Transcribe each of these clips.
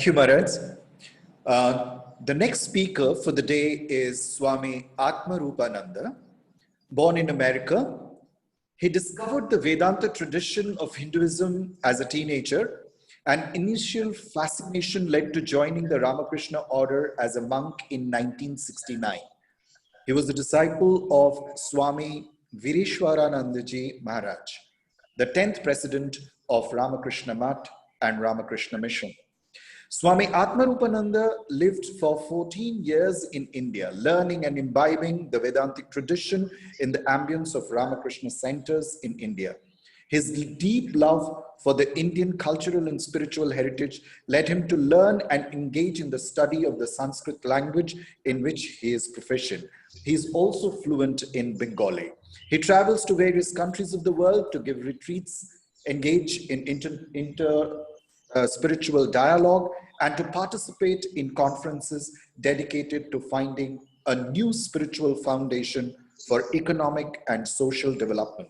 Thank you, Maharaj. The next speaker for the day is Swami Atmarupananda. Born in America, he discovered the Vedanta tradition of Hinduism as a teenager. An initial fascination led to joining the Ramakrishna order as a monk in 1969. He was a disciple of Swami Virishwaranandaji Maharaj, the 10th president of Ramakrishna Math and Ramakrishna Mission. Swami Atmarupananda lived for 14 years in India, learning and imbibing the Vedantic tradition in the ambience of Ramakrishna centers in India. His deep love for the Indian cultural and spiritual heritage led him to learn and engage in the study of the Sanskrit language in which he is proficient. He is also fluent in Bengali. He travels to various countries of the world to give retreats, engage in spiritual dialogue, and to participate in conferences dedicated to finding a new spiritual foundation for economic and social development.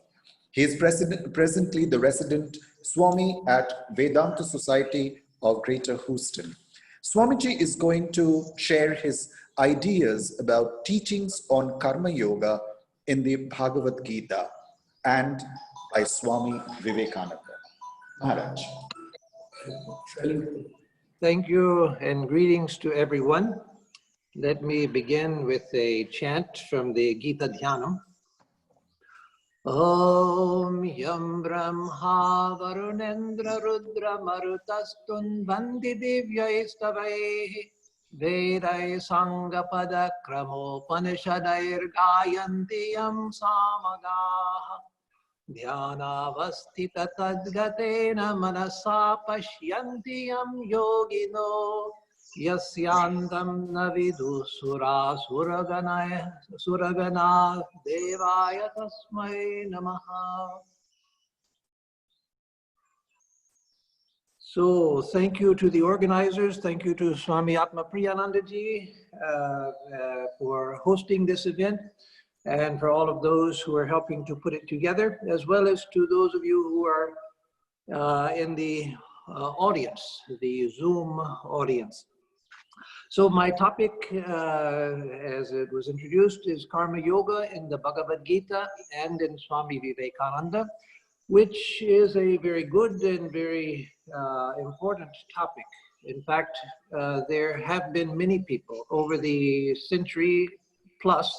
He is presently the resident Swami at Vedanta Society of Greater Houston. Swamiji is going to share his ideas about teachings on Karma Yoga in the Bhagavad-Gita and by Swami Vivekananda. Maharaj. Thank you and greetings to everyone. Let me begin with a chant from the Gita Dhyanam. Om Yam Brahma Varunendra Rudra Marutastun Bandi Divyaistavai Vedai Sangapada Kramo Panishadair Gayanti Yam Samagaha Dhyanavastita Tadgatena Manasa Pashyanti Yam Yogino Yasyandam Navidu Sura Suragana Devaya Tasmai Namaha. So thank you to the organizers, thank you to Swami Atmarupananda ji for hosting this event, and for all of those who are helping to put it together, as well as to those of you who are in the audience, the Zoom audience. So my topic, as it was introduced, is Karma Yoga in the Bhagavad-Gita and in Swami Vivekananda, which is a very good and very important topic. In fact, there have been many people over the century plus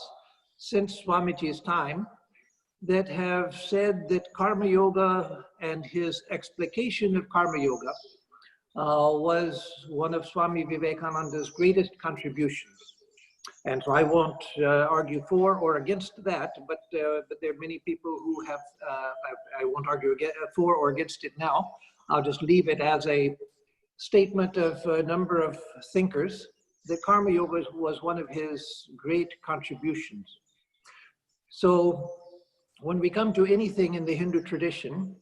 since Swamiji's time that have said that Karma Yoga and his explication of Karma Yoga was one of Swami Vivekananda's greatest contributions. And so I won't argue for or against that, but there are many people who have, I won't argue for or against it now. I'll just leave it as a statement of a number of thinkers that Karma Yoga was one of his great contributions. So when we come to anything in the Hindu tradition,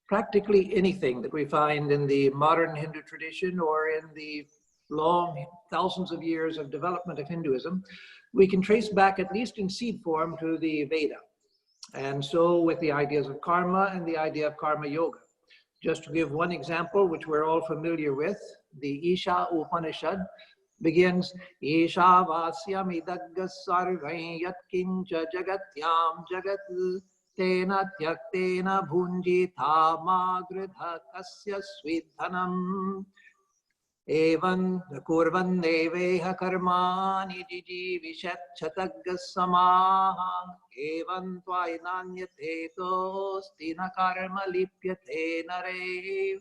practically anything that we find in the modern Hindu tradition or in the long thousands of years of development of Hinduism, we can trace back, at least in seed form, to the Veda. And so with the ideas of karma and the idea of Karma Yoga. Just to give one example, which we're all familiar with, the Isha Upanishad begins, Isha Vasyam Idagga Sarvai Yatkincha Jagatyam Jagat Tena Tyaktena Bhunjita Magridha Kasya Svidhanam Evan Kurvan Deveha Karmani Jiji Vishat Chatagga Samaha Evan Tvainanyate Tostina Karma Lipyate Nare.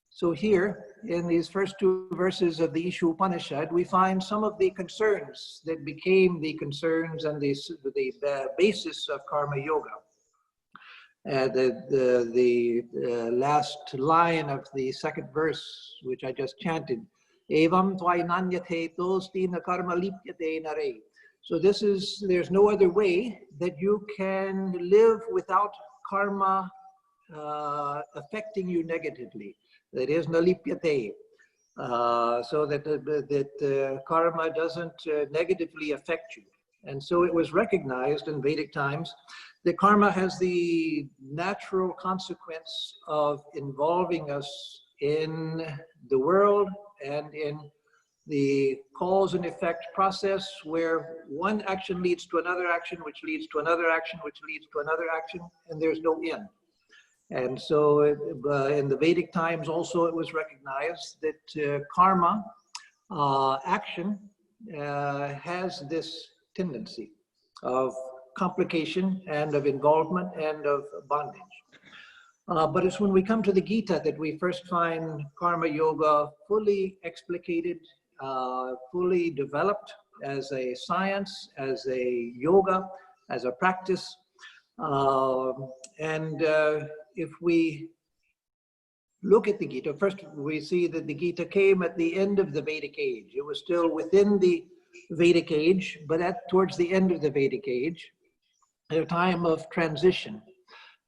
So here, in these first two verses of the Isha Upanishad, we find some of the concerns that became the concerns and the basis of Karma Yoga. The last line of the second verse, which I just chanted, Evam Tvainanyate Tostina Karma Lipyate Nare. So there's no other way that you can live without karma affecting you negatively. That is nalipyate, so that karma doesn't negatively affect you. And so it was recognized in Vedic times that karma has the natural consequence of involving us in the world and in the cause and effect process, where one action leads to another action, which leads to another action, which leads to another action, and there's no end. And so in the Vedic times also it was recognized that karma, action, has this tendency of complication and of involvement and of bondage. But it's when we come to the Gita that we first find karma yoga fully explicated, fully developed as a science, as a yoga, as a practice. If we look at the Gita, first we see that the Gita came at the end of the Vedic age. It was still within the Vedic age, but towards the end of the Vedic age, at a time of transition.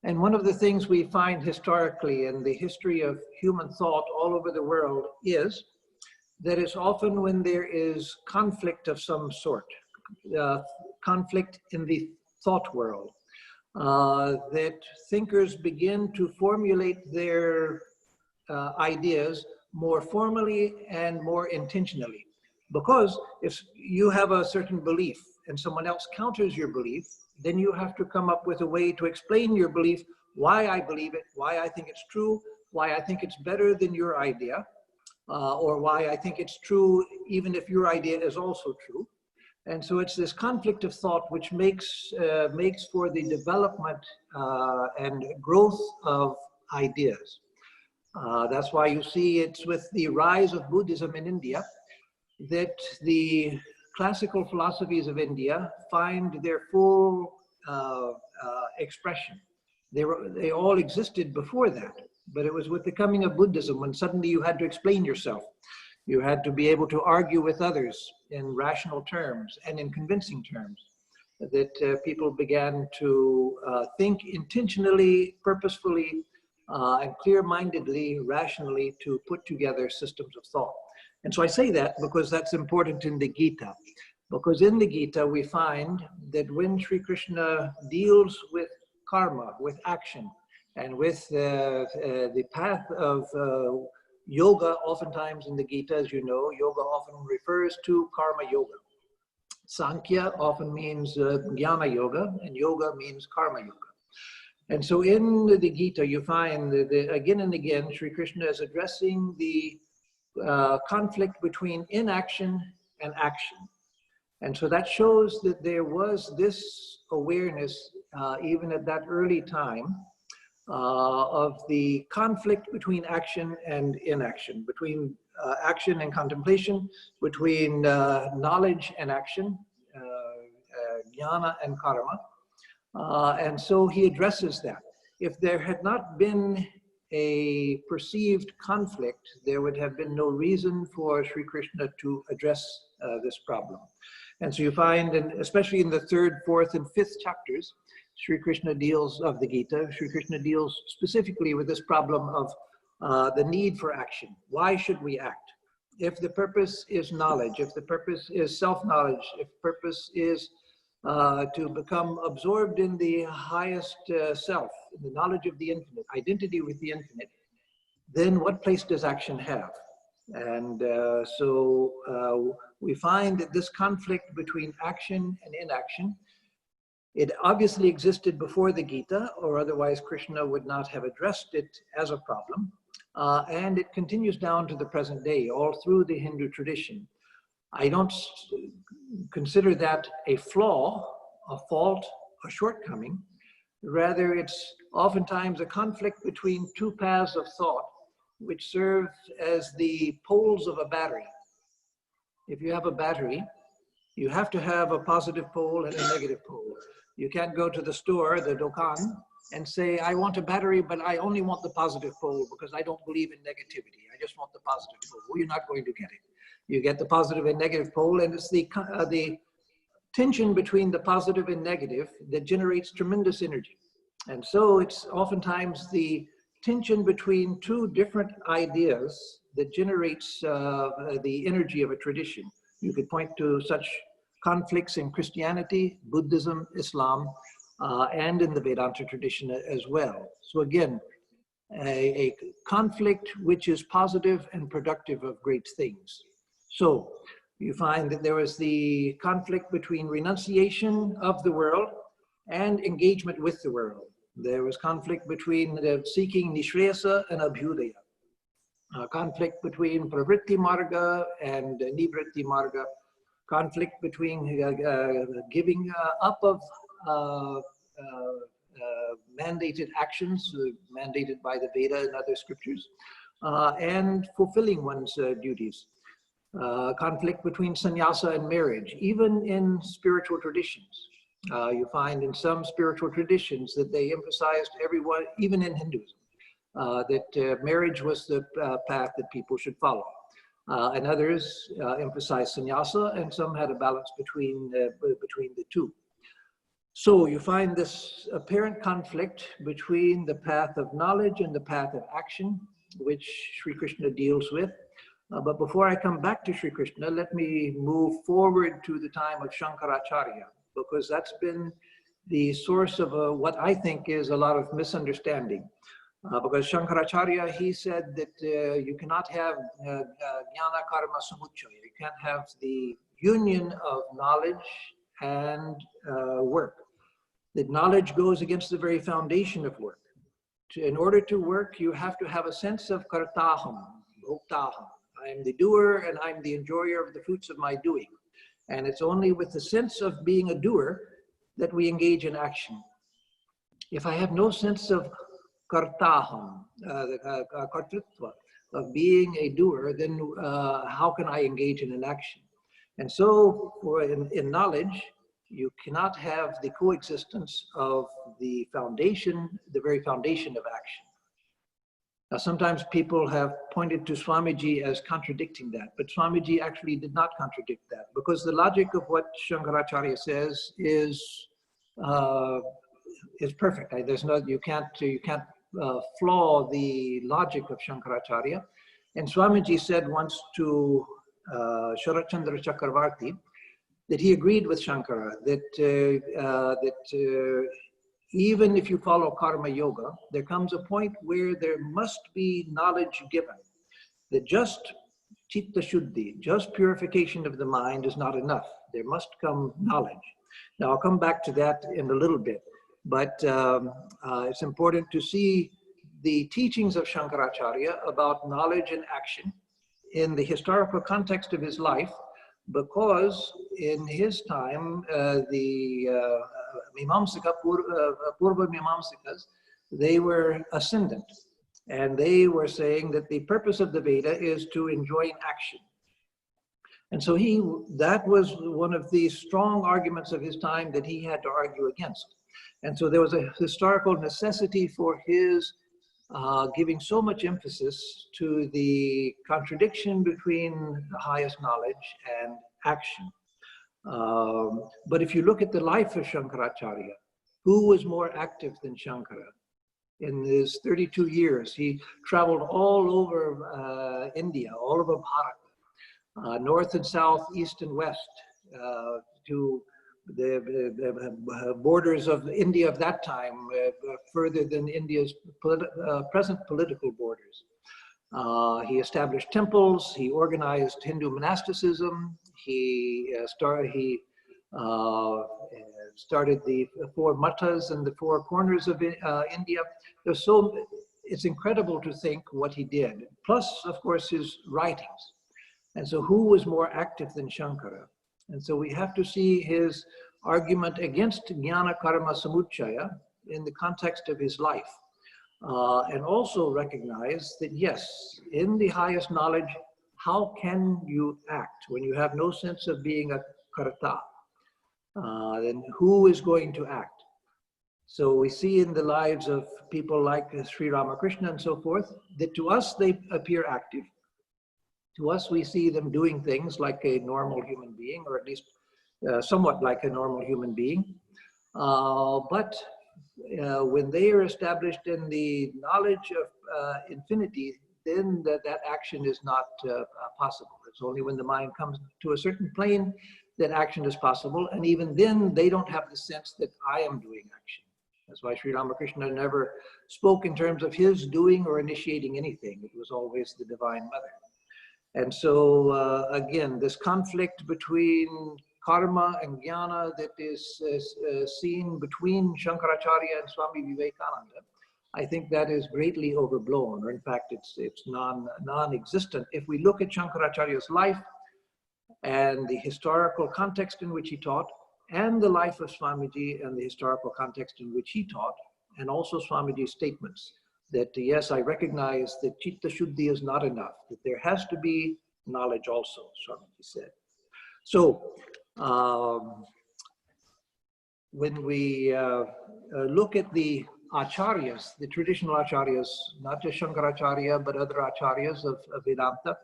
And one of the things we find historically in the history of human thought all over the world is that it's often when there is conflict of some sort, conflict in the thought world, that thinkers begin to formulate their ideas more formally and more intentionally. Because if you have a certain belief and someone else counters your belief, then you have to come up with a way to explain your belief, why I believe it, why I think it's true, why I think it's better than your idea, or why I think it's true even if your idea is also true. And so it's this conflict of thought which makes for the development and growth of ideas. That's why you see it's with the rise of Buddhism in India that the classical philosophies of India find their full expression. They all existed before that, but it was with the coming of Buddhism when suddenly you had to explain yourself. You had to be able to argue with others in rational terms and in convincing terms, that people began to think intentionally, purposefully, and clear-mindedly, rationally to put together systems of thought. And so I say that because that's important in the Gita. Because in the Gita we find that when Sri Krishna deals with karma, with action, and with the path of yoga, oftentimes in the Gita, as you know, yoga often refers to karma yoga. Sankhya often means jnana yoga, and yoga means karma yoga. And so in the Gita, you find that again and again, Sri Krishna is addressing the conflict between inaction and action. And so that shows that there was this awareness, even at that early time, of the conflict between action and inaction, between action and contemplation, between knowledge and action, jnana and karma. And so he addresses that. If there had not been a perceived conflict, there would have been no reason for Sri Krishna to address this problem. And so you find, and especially in the 3rd, 4th, and 5th chapters, Sri Krishna deals of the Gita, Sri Krishna deals specifically with this problem of the need for action. Why should we act? If the purpose is knowledge, if the purpose is self-knowledge, if purpose is to become absorbed in the highest self, in the knowledge of the infinite, identity with the infinite, then what place does action have? And so we find that this conflict between action and inaction, it obviously existed before the Gita, or otherwise Krishna would not have addressed it as a problem. And it continues down to the present day, all through the Hindu tradition. I don't consider that a flaw, a fault, a shortcoming. Rather, it's oftentimes a conflict between two paths of thought, which serve as the poles of a battery. If you have a battery, you have to have a positive pole and a negative pole. You can't go to the store, the dokan, and say, I want a battery, but I only want the positive pole because I don't believe in negativity. I just want the positive pole. Well, you're not going to get it. You get the positive and negative pole, and it's the tension between the positive and negative that generates tremendous energy. And so it's oftentimes the tension between two different ideas that generates the energy of a tradition. You could point to such conflicts in Christianity, Buddhism, Islam, and in the Vedanta tradition as well. So again, a conflict which is positive and productive of great things. So you find that there was the conflict between renunciation of the world and engagement with the world. There was conflict between seeking Nishreyasa and Abhyudaya. Conflict between Pravritti Marga and Nivritti Marga. Conflict between giving up of mandated actions, mandated by the Veda and other scriptures, and fulfilling one's duties. Conflict between sannyasa and marriage, even in spiritual traditions. You find in some spiritual traditions that they emphasized everyone, even in Hinduism, that marriage was the path that people should follow. And others emphasized sannyasa, and some had a balance between the two. So you find this apparent conflict between the path of knowledge and the path of action, which Sri Krishna deals with. But before I come back to Sri Krishna, let me move forward to the time of Shankaracharya, because that's been the source of what I think is a lot of misunderstanding. Because Shankaracharya, he said that you cannot have jnana karma samuchaya. You can't have the union of knowledge and work. That knowledge goes against the very foundation of work. In order to work, you have to have a sense of kartaham, bhoktaham. I am the doer and I'm the enjoyer of the fruits of my doing. And it's only with the sense of being a doer that we engage in action. If I have no sense of kartaham, kartritva, of being a doer, then how can I engage in an action? And so in knowledge, you cannot have the coexistence of the foundation, the very foundation of action. Now, sometimes people have pointed to Swamiji as contradicting that, but Swamiji actually did not contradict that, because the logic of what Shankaracharya says is perfect. There's no, you can't flaw the logic of Shankaracharya. And Swamiji said once to Sharachandra Chakravarti that he agreed with Shankara that even if you follow karma yoga, there comes a point where there must be knowledge given. That just chitta shuddhi, just purification of the mind is not enough. There must come knowledge. Now I'll come back to that in a little bit, but it's important to see the teachings of Shankaracharya about knowledge and action in the historical context of his life, because in his time, the Mimamsika, Purva Mimamsikas, they were ascendant. And they were saying that the purpose of the Veda is to enjoin action. And so that was one of the strong arguments of his time that he had to argue against. And so there was a historical necessity for his giving so much emphasis to the contradiction between the highest knowledge and action. But if you look at the life of Shankaracharya, who was more active than Shankara? In his 32 years, he traveled all over India, all over Bharat, north and south, east and west, to the borders of India of that time, further than India's present political borders. He established temples, he organized Hindu monasticism, he started the 4 mattas in the 4 corners of India. It's incredible to think what he did, plus of course his writings. And so who was more active than Shankara? And so we have to see his argument against jnana karma samuchaya in the context of his life. And also recognize that yes, in the highest knowledge, how can you act when you have no sense of being a karta? Then who is going to act? So we see in the lives of people like Sri Ramakrishna and so forth, that to us they appear active. To us we see them doing things like a normal human being, or at least somewhat like a normal human being. But when they are established in the knowledge of infinity, then that action is not possible. It's only when the mind comes to a certain plane that action is possible. And even then, they don't have the sense that I am doing action. That's why Sri Ramakrishna never spoke in terms of his doing or initiating anything. It was always the Divine Mother. And so, again, this conflict between karma and jnana that is seen between Shankaracharya and Swami Vivekananda, I think that is greatly overblown, or in fact, it's non-existent. If we look at Shankaracharya's life and the historical context in which he taught, and the life of Swamiji and the historical context in which he taught, and also Swamiji's statements, that yes, I recognize that Chitta Shuddhi is not enough, that there has to be knowledge also, Swamiji said. So, when we look at the acharyas, the traditional acharyas, not just Shankaracharya, but other acharyas of Vedanta,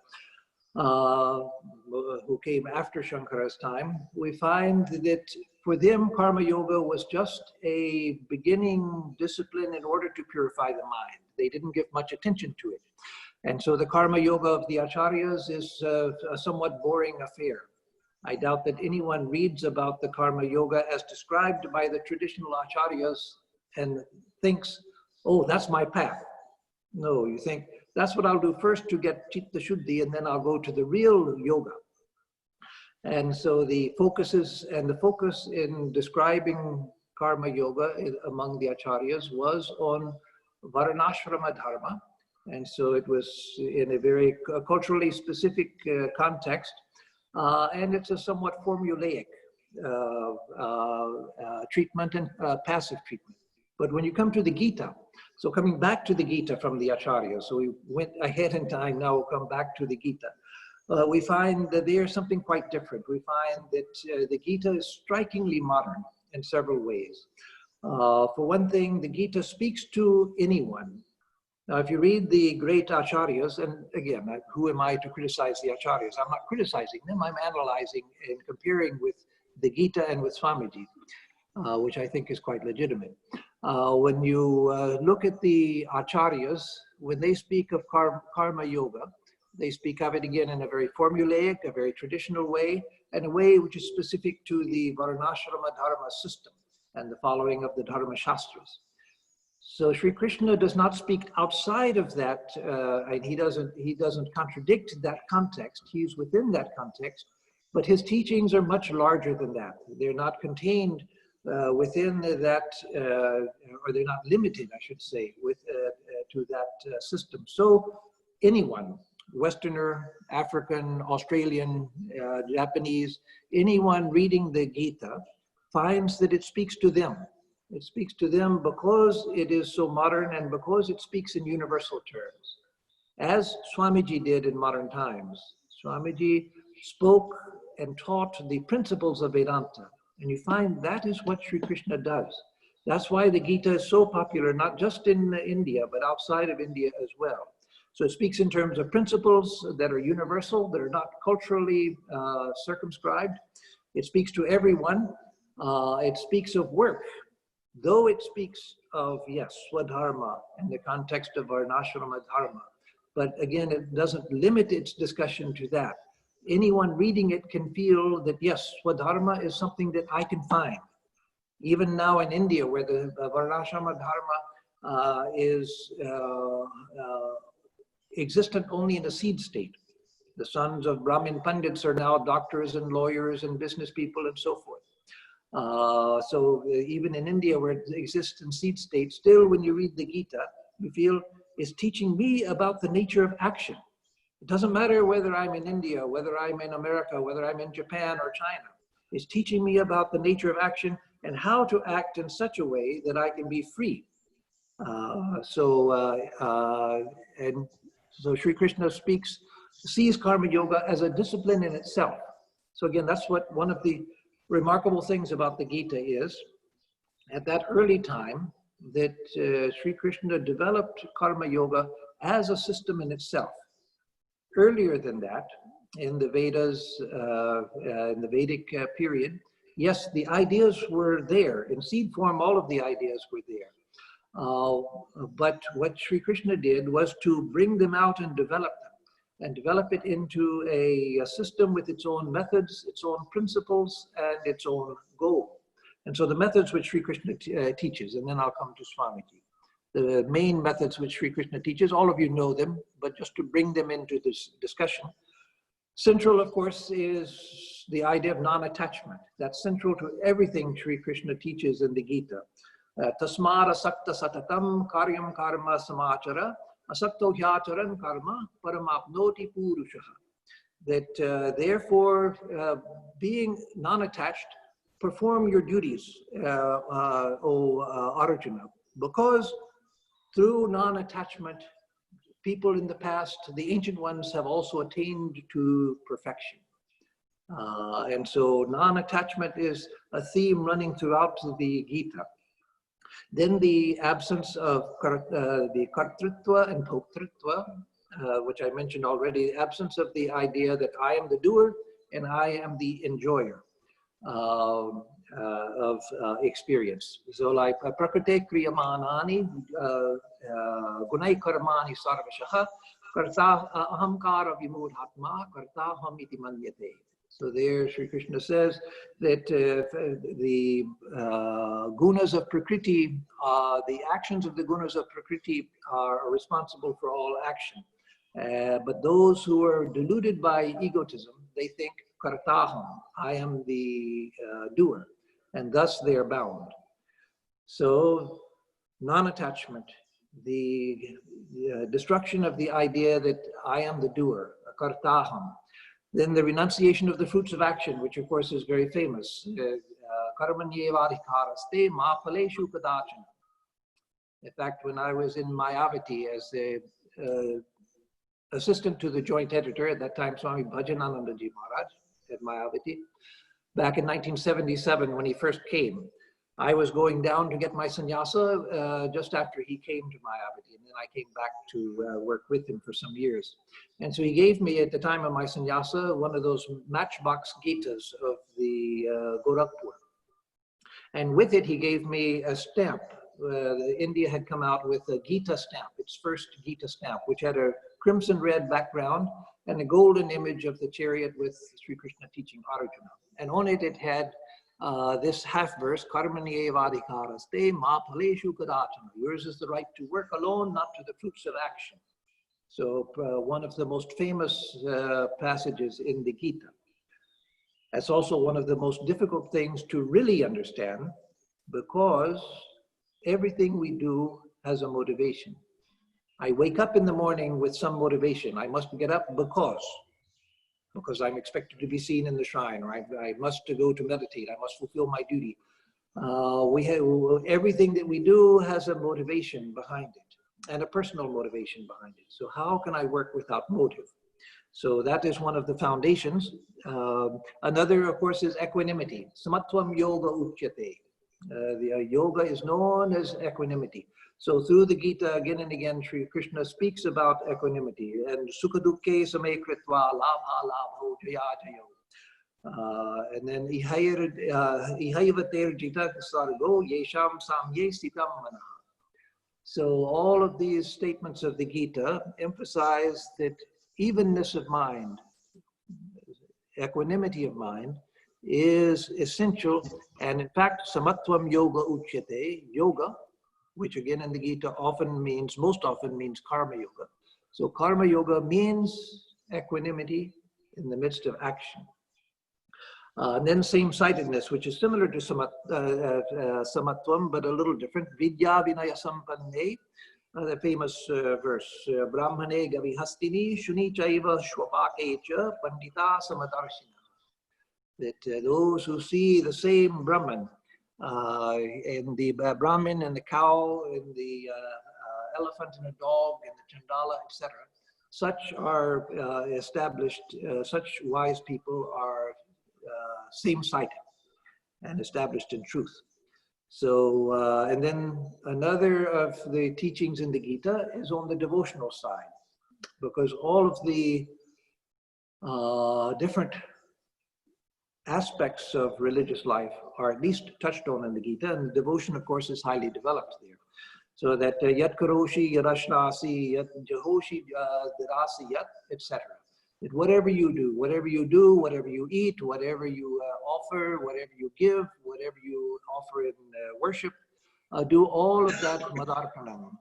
who came after Shankara's time, we find that for them, Karma Yoga was just a beginning discipline in order to purify the mind. They didn't give much attention to it. And so the Karma Yoga of the acharyas is a somewhat boring affair. I doubt that anyone reads about the Karma Yoga as described by the traditional acharyas and thinks, oh, that's my path. No, you think, that's what I'll do first to get Chitta Shuddhi, and then I'll go to the real yoga. And so the focus in describing Karma Yoga among the acharyas was on Varnashrama Dharma. And so it was in a very culturally specific context. And it's a somewhat formulaic treatment and passive treatment. But when you come to the Gita, so coming back to the Gita from the Acharya, so we went ahead in time, now we'll come back to the Gita. We find that there's something quite different. We find that the Gita is strikingly modern in several ways. For one thing, the Gita speaks to anyone. Now, if you read the great acharyas, and again, who am I to criticize the acharyas? I'm not criticizing them, I'm analyzing and comparing with the Gita and with Swamiji, which I think is quite legitimate. When you look at the acharyas, when they speak of karma yoga, they speak of it again in a very formulaic, a very traditional way, and a way which is specific to the Varnashrama Dharma system and the following of the Dharma Shastras. So Sri Krishna does not speak outside of that, and he doesn't contradict that context. He's within that context, but his teachings are much larger than that. They're not contained within that, or they're not limited, I should say, to that system. So anyone, Westerner, African, Australian, Japanese, anyone reading the Gita finds that it speaks to them. It speaks to them because it is so modern and because it speaks in universal terms. As Swamiji did in modern times, Swamiji spoke and taught the principles of Vedanta. And you find that is what Sri Krishna does. That's why the Gita is so popular, not just in India, but outside of India as well. So it speaks in terms of principles that are universal, that are not culturally circumscribed. It speaks to everyone. It speaks of work. Though it speaks of, yes, Swadharma in the context of Varnashrama Dharma, but again, it doesn't limit its discussion to that. Anyone reading it can feel that, yes, Swadharma is something that I can find. Even now in India, where the Varnashrama Dharma is existent only in a seed state. The sons of Brahmin Pandits are now doctors and lawyers and business people and so forth. So even in India, where it exists in seed state, still when you read the Gita, you feel it's teaching me about the nature of action. It doesn't matter whether I'm in India, whether I'm in America, whether I'm in Japan or China. It's teaching me about the nature of action and how to act in such a way that I can be free. So Sri Krishna sees Karma Yoga as a discipline in itself. So again, that's what one of the remarkable things about the Gita is. At that early time, that Sri Krishna developed Karma Yoga as a system in itself. Earlier than that, in the Vedas, in the Vedic period, yes, the ideas were there. In seed form, all of the ideas were there. But what Sri Krishna did was to bring them out and develop them, and develop it into a system with its own methods, its own principles, and its own goal. And so the methods which Sri Krishna teaches, and then I'll come to Swamiji. The main methods which Sri Krishna teaches, all of you know them, but just to bring them into this discussion. Central, of course, is the idea of non-attachment. That's central to everything Sri Krishna teaches in the Gita. Tasmara sakta satatam karyam karma samachara asakto hyacharan karma paramapnoti purushaha. That therefore, being non-attached, perform your duties, Arjuna, because through non-attachment, people in the past, the ancient ones, have also attained to perfection. And so non-attachment is a theme running throughout the Gita. Then the absence of the kartritva and bhoktritva, which I mentioned already, the absence of the idea that I am the doer and I am the enjoyer of experience. So like prakrite kriyamanani gunai karmani sarvashaha karta ahamkara vimudhatma karta ham iti manyate. So there Sri Krishna says that the gunas of Prakriti, the actions of the gunas of Prakriti are responsible for all action. But those who are deluded by egotism, they think kartaham, I am the doer, and thus they are bound. So non-attachment, the destruction of the idea that I am the doer, kartaham. Then the renunciation of the fruits of action, which of course is very famous. Karmanyevadhikaraste ma phaleshu kadachana. In fact, when I was in Mayavati as the assistant to the joint editor, at that time Swami Bhajananandaji Maharaj at Mayavati, back in 1977 when he first came, I was going down to get my sannyasa just after he came to Mayavati, and then I came back to work with him for some years. And so he gave me, at the time of my sannyasa, one of those matchbox Gitas of the Gorakhpur. And with it, he gave me a stamp. India had come out with a Gita stamp, its first Gita stamp, which had a crimson red background and a golden image of the chariot with Sri Krishna teaching Arjuna. And on it, it had this half verse, Karmanyevadhikaraste ma phaleshu kadachana. Yours is the right to work alone, not to the fruits of action. So one of the most famous passages in the Gita. That's also one of the most difficult things to really understand, because everything we do has a motivation. I wake up in the morning with some motivation. I must get up because I'm expected to be seen in the shrine, or I must go to meditate, I must fulfill my duty. Everything that we do has a motivation behind it, and a personal motivation behind it. So how can I work without motive? So that is one of the foundations. Another, of course, is equanimity. Samatvam yoga uchyate. The yoga is known as equanimity. So through the Gita, again and again, Sri Krishna speaks about equanimity. And sukha dukkhe same kritva labha labho jaya jayo. And then ihayavater jita sargo yesham samye sitam manaha. So all of these statements of the Gita emphasize that evenness of mind, equanimity of mind, is essential. And in fact, samatvam yoga uchyate, yoga, which again in the Gita most often means karma yoga. So karma yoga means equanimity in the midst of action. And then same-sightedness, which is similar to samatvam, but a little different. Vidya vinaya sampanne, the famous verse, Brahmane gavihastini shuni chaiva shwapakecha pandita samadarshina. That those who see the same Brahman, in the Brahmin and the cow, in the elephant and the dog, in the Chandala, etc., such are established, such wise people are same-sighted and established in truth. So, and then another of the teachings in the Gita is on the devotional side, because all of the different aspects of religious life are at least touched on in the Gita, and the devotion, of course, is highly developed there. So that yat karoshi yarashnasi, yat jahoshi dirasi yat, etc. That whatever you do, whatever you eat, whatever you offer, whatever you give, whatever you offer in worship, do all of that madarpanam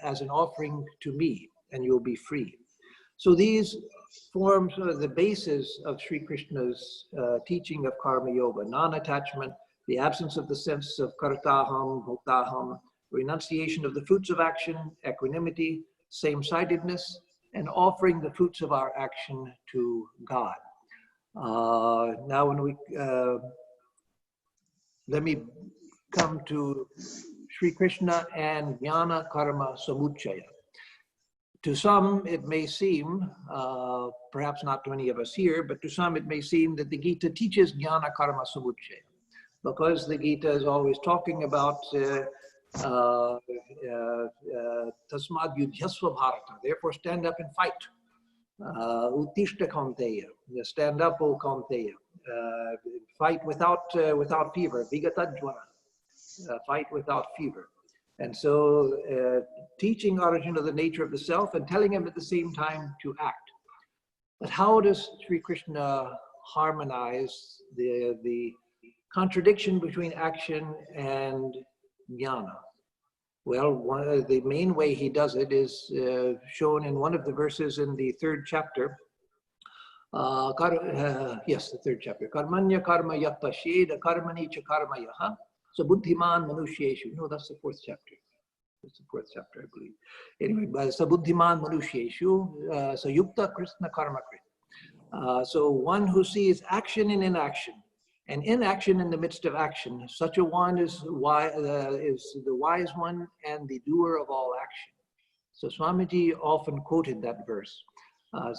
as an offering to me, and you'll be free. So these forms are the basis of Sri Krishna's teaching of karma yoga: non-attachment, the absence of the sense of kartaham, bhoktaham, renunciation of the fruits of action, equanimity, same-sidedness, and offering the fruits of our action to God. Now, when we let me come to Sri Krishna and Jnana Karma Samuchaya. To some, it may seem, perhaps not to any of us here, but to some it may seem that the Gita teaches Jnana Karma Samuchaya, because the Gita is always talking about Tasmad Yudhyasva Bharata, therefore stand up and fight. Uttishta Kaunteya, stand up, O Kaunteya. Fight without fever, Vigatadjvara, fight without fever. And so teaching Arjuna the nature of the self and telling him at the same time to act. But how does Sri Krishna harmonize the contradiction between action and jnana? Well, the main way he does it is shown in one of the verses in the third chapter. Yes, the third chapter. Karmanya karma yatta sheda karmani cha karma yaha. So buddhiman manusheshu. No, that's the fourth chapter. That's the fourth chapter, I believe. Anyway, so buddhiman manusheshu. So yukta krishna karma krit. So one who sees action in inaction, and inaction in the midst of action, such a one is the wise one and the doer of all action. So Swamiji often quoted that verse.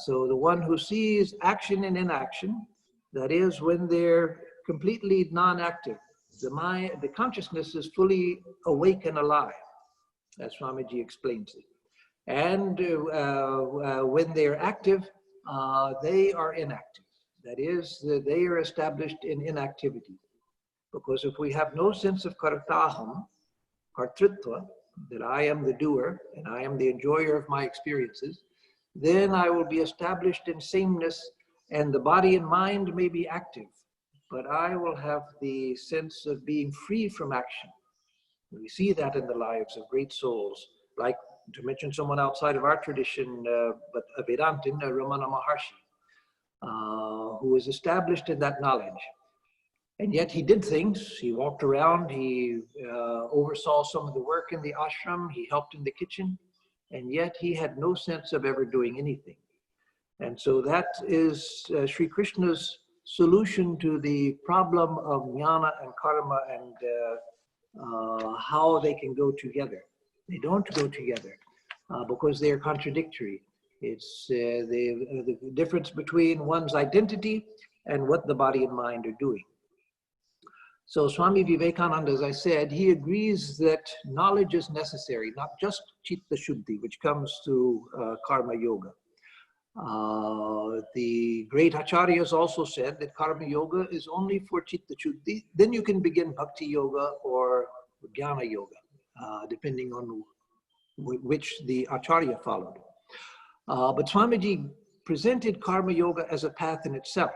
So the one who sees action in inaction, that is when they're completely non-active, the consciousness is fully awake and alive, as Swamiji explains it. And when they're active, they are inactive. That is, they are established in inactivity. Because if we have no sense of kartaham, kartritva, that I am the doer and I am the enjoyer of my experiences, then I will be established in sameness, and the body and mind may be active, but I will have the sense of being free from action. We see that in the lives of great souls, like, to mention someone outside of our tradition, but a Vedantin, Ramana Maharshi, who was established in that knowledge. And yet he did things. He walked around, he oversaw some of the work in the ashram, he helped in the kitchen, and yet he had no sense of ever doing anything. And so that is Sri Krishna's solution to the problem of jnana and karma and how they can go together. They don't go together because they are contradictory. It's the difference between one's identity and what the body and mind are doing. So Swami Vivekananda, as I said, he agrees that knowledge is necessary, not just chitta shuddhi, which comes through karma yoga. The great acharyas also said that karma yoga is only for chitta shuddhi. Then you can begin bhakti yoga or jnana yoga, depending on which the acharya followed. But Swamiji presented karma yoga as a path in itself.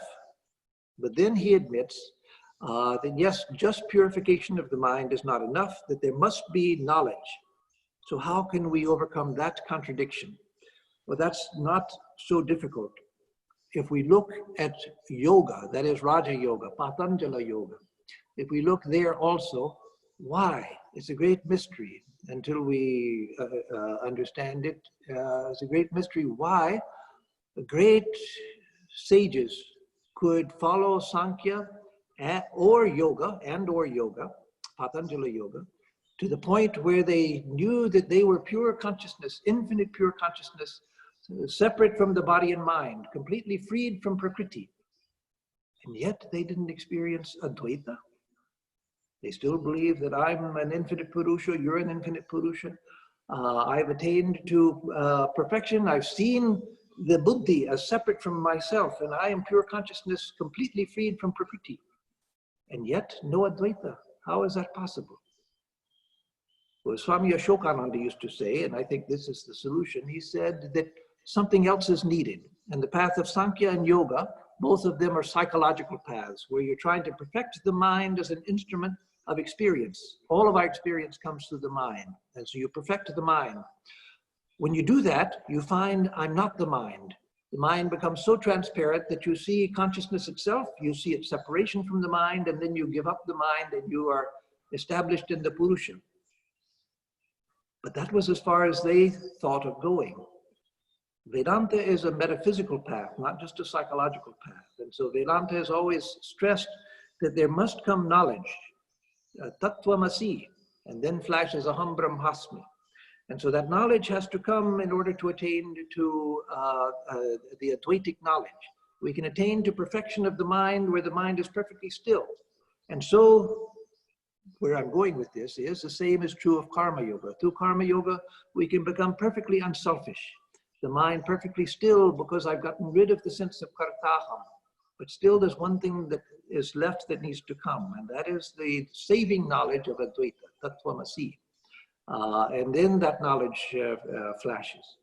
But then he admits that yes, just purification of the mind is not enough, that there must be knowledge. So how can we overcome that contradiction? Well, that's not so difficult. If we look at yoga, that is Raja Yoga, Patanjala Yoga, if we look there also, why? It's a great mystery until we understand it. It's a great mystery why the great sages could follow Sankhya or yoga, Patanjala Yoga, to the point where they knew that they were pure consciousness, infinite pure consciousness, separate from the body and mind, completely freed from Prakriti. And yet they didn't experience Advaita. They still believe that I'm an infinite Purusha, you're an infinite Purusha. I've attained to perfection. I've seen the Buddhi as separate from myself, and I am pure consciousness, completely freed from Prakriti. And yet, no Advaita. How is that possible? Well, Swami Ashokananda used to say, and I think this is the solution, he said that something else is needed. And the path of Sankhya and Yoga Both of them are psychological paths where you're trying to perfect the mind as an instrument of experience. All of our experience comes through the mind. And so you perfect the mind. When you do that, you find I'm not the mind. The mind becomes so transparent that you see consciousness itself, you see its separation from the mind, and then you give up the mind and you are established in the Purusha. But that was as far as they thought of going. Vedanta is a metaphysical path, not just a psychological path. And so Vedanta has always stressed that there must come knowledge, tattvamasi, and then flashes aham brahmasmi. And so that knowledge has to come in order to attain to the Advaitic knowledge. We can attain to perfection of the mind where the mind is perfectly still. And so where I'm going with this is the same is true of Karma Yoga. Through Karma Yoga, we can become perfectly unselfish. The mind perfectly still because I've gotten rid of the sense of kartaham. But still there's one thing that is left that needs to come, and that is the saving knowledge of Advaita, tattvamasi. And then that knowledge flashes.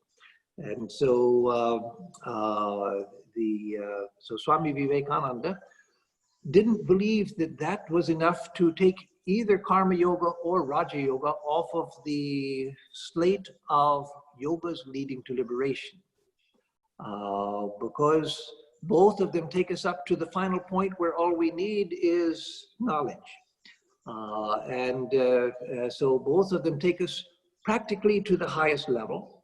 And so, so Swami Vivekananda didn't believe that that was enough to take either Karma Yoga or Raja Yoga off of the slate of yogas leading to liberation. Because both of them take us up to the final point where all we need is knowledge. So both of them take us practically to the highest level.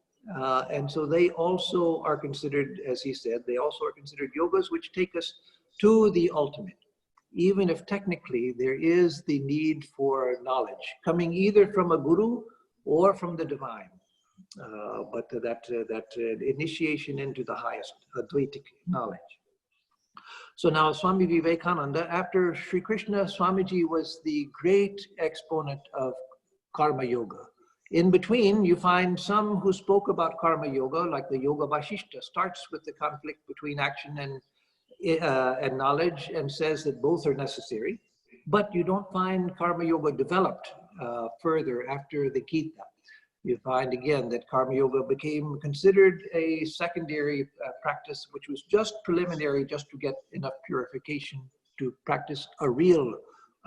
And so they also are considered, as he said, they also are considered yogas which take us to the ultimate, even if technically there is the need for knowledge coming either from a guru or from the divine. But that initiation into the highest Advaitic knowledge. So now Swami Vivekananda, after Sri Krishna, Swamiji was the great exponent of Karma Yoga. In between, you find some who spoke about Karma Yoga, like the Yoga Vasishta, starts with the conflict between action and knowledge and says that both are necessary. But you don't find Karma Yoga developed further after the Gita. You find again that Karma Yoga became considered a secondary practice, which was just preliminary, just to get enough purification to practice a real